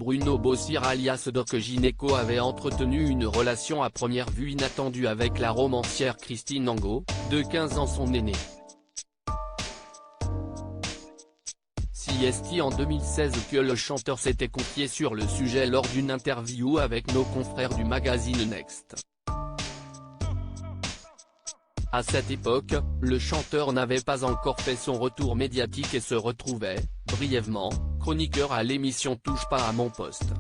Bruno Bossir alias Doc Gineco avait entretenu une relation à première vue inattendue avec la romancière Christine Angot, de 15 ans son aînée. C'est en 2016 que le chanteur s'était confié sur le sujet lors d'une interview avec nos confrères du magazine Next. À cette époque, le chanteur n'avait pas encore fait son retour médiatique et se retrouvait, brièvement, chroniqueur à l'émission Touche pas à mon poste.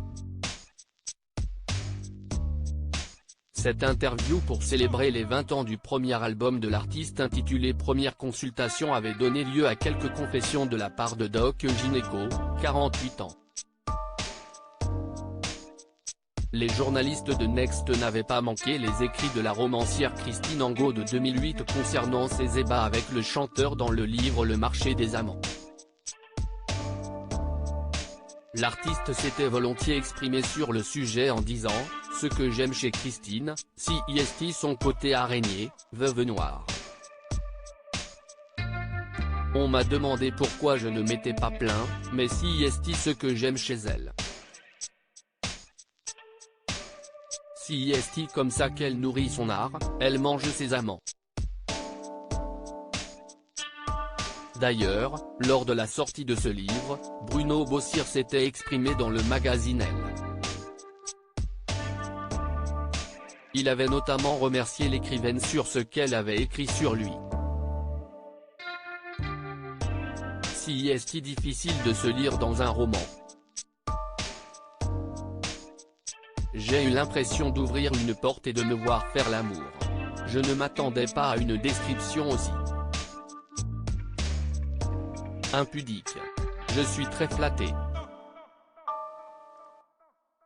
Cette interview pour célébrer les 20 ans du premier album de l'artiste intitulé Première Consultation avait donné lieu à quelques confessions de la part de Doc Gineco, 48 ans. Les journalistes de Next n'avaient pas manqué les écrits de la romancière Christine Angot de 2008 concernant ses ébats avec le chanteur dans le livre Le Marché des Amants. L'artiste s'était volontiers exprimé sur le sujet en disant « Ce que j'aime chez Christine, c'est son côté araignée, veuve noire. On m'a demandé pourquoi je ne m'étais pas plaint, mais c'est ce que j'aime chez elle. C'est comme ça qu'elle nourrit son art, elle mange ses amants. » D'ailleurs, lors de la sortie de ce livre, Bruno Bossir s'était exprimé dans le magazine Elle. Il avait notamment remercié l'écrivaine sur ce qu'elle avait écrit sur lui. C'est difficile de se lire dans un roman. J'ai eu l'impression d'ouvrir une porte et de me voir faire l'amour. Je ne m'attendais pas à une description aussi impudique. Je suis très flatté.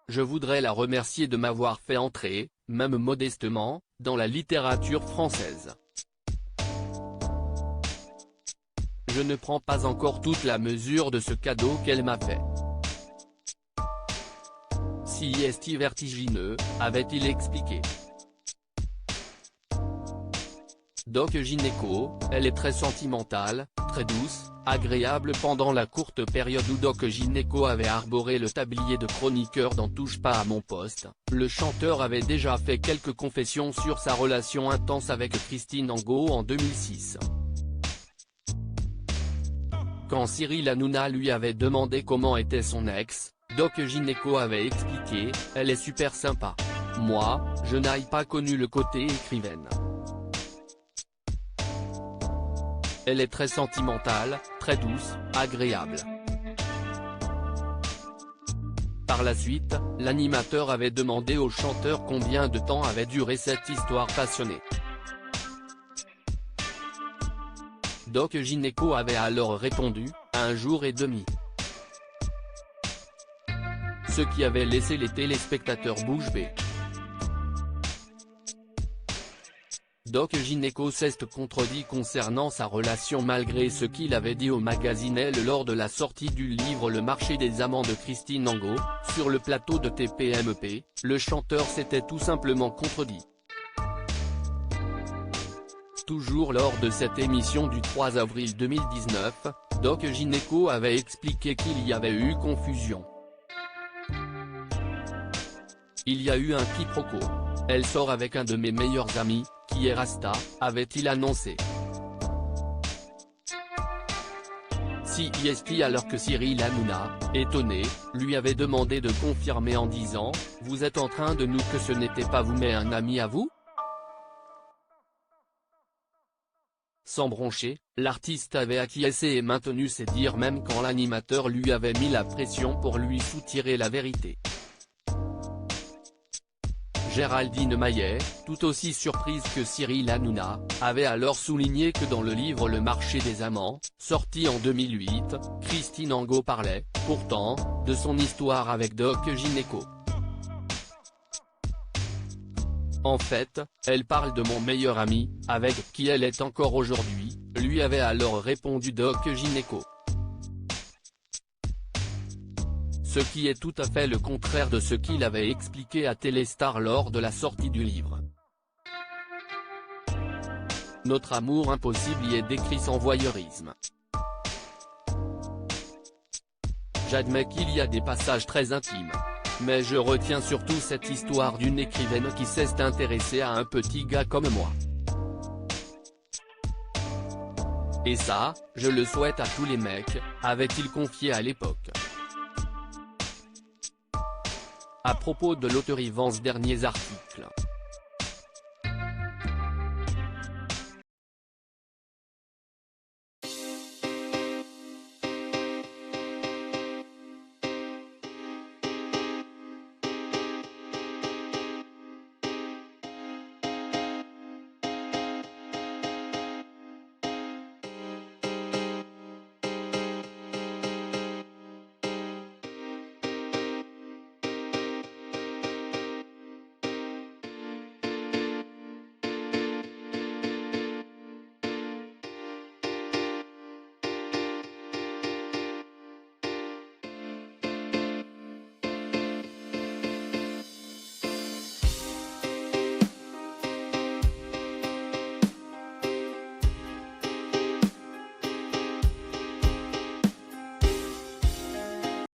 Je voudrais la remercier de m'avoir fait entrer, même modestement, dans la littérature française. Je ne prends pas encore toute la mesure de ce cadeau qu'elle m'a fait. C'est vertigineux, avait-il expliqué. Doc Gineco, elle est très sentimentale, très douce, agréable. Pendant la courte période où Doc Gineco avait arboré le tablier de chroniqueur dans Touche pas à mon poste, le chanteur avait déjà fait quelques confessions sur sa relation intense avec Christine Angot en 2006. Quand Cyril Hanouna lui avait demandé comment était son ex, Doc Gineco avait expliqué « Elle est super sympa. Moi, je n'ai pas connu le côté écrivaine. Elle est très sentimentale, très douce, agréable. » Par la suite, l'animateur avait demandé au chanteur combien de temps avait duré cette histoire passionnée. Doc Gineco avait alors répondu « 1 jour et demi ». Ce qui avait laissé les téléspectateurs bouche bée. Doc Gineco s'est contredit concernant sa relation malgré ce qu'il avait dit au magazine Elle lors de la sortie du livre Le Marché des Amants de Christine Angot. Sur le plateau de TPMP, le chanteur s'était tout simplement contredit. Toujours lors de cette émission du 3 avril 2019, Doc Gineco avait expliqué qu'il y avait eu confusion. Il y a eu un quiproquo. Elle sort avec un de mes meilleurs amis, qui est Rasta, avait-il annoncé. C'est alors que Cyril Hanouna, étonné, lui avait demandé de confirmer en disant « Vous êtes en train de nous que ce n'était pas vous mais un ami à vous ?» Sans broncher, l'artiste avait acquiescé et maintenu ses dires même quand l'animateur lui avait mis la pression pour lui soutirer la vérité. Géraldine Maillet, tout aussi surprise que Cyril Hanouna, avait alors souligné que dans le livre Le Marché des Amants, sorti en 2008, Christine Angot parlait, pourtant, de son histoire avec Doc Gineco. En fait, elle parle de mon meilleur ami, avec qui elle est encore aujourd'hui, lui avait alors répondu Doc Gineco. Ce qui est tout à fait le contraire de ce qu'il avait expliqué à Téléstar lors de la sortie du livre. Notre amour impossible y est décrit sans voyeurisme. J'admets qu'il y a des passages très intimes. Mais je retiens surtout cette histoire d'une écrivaine qui s'est intéressée à un petit gars comme moi. Et ça, je le souhaite à tous les mecs, avait-il confié à l'époque. À propos de l'auteur Yvan, derniers articles.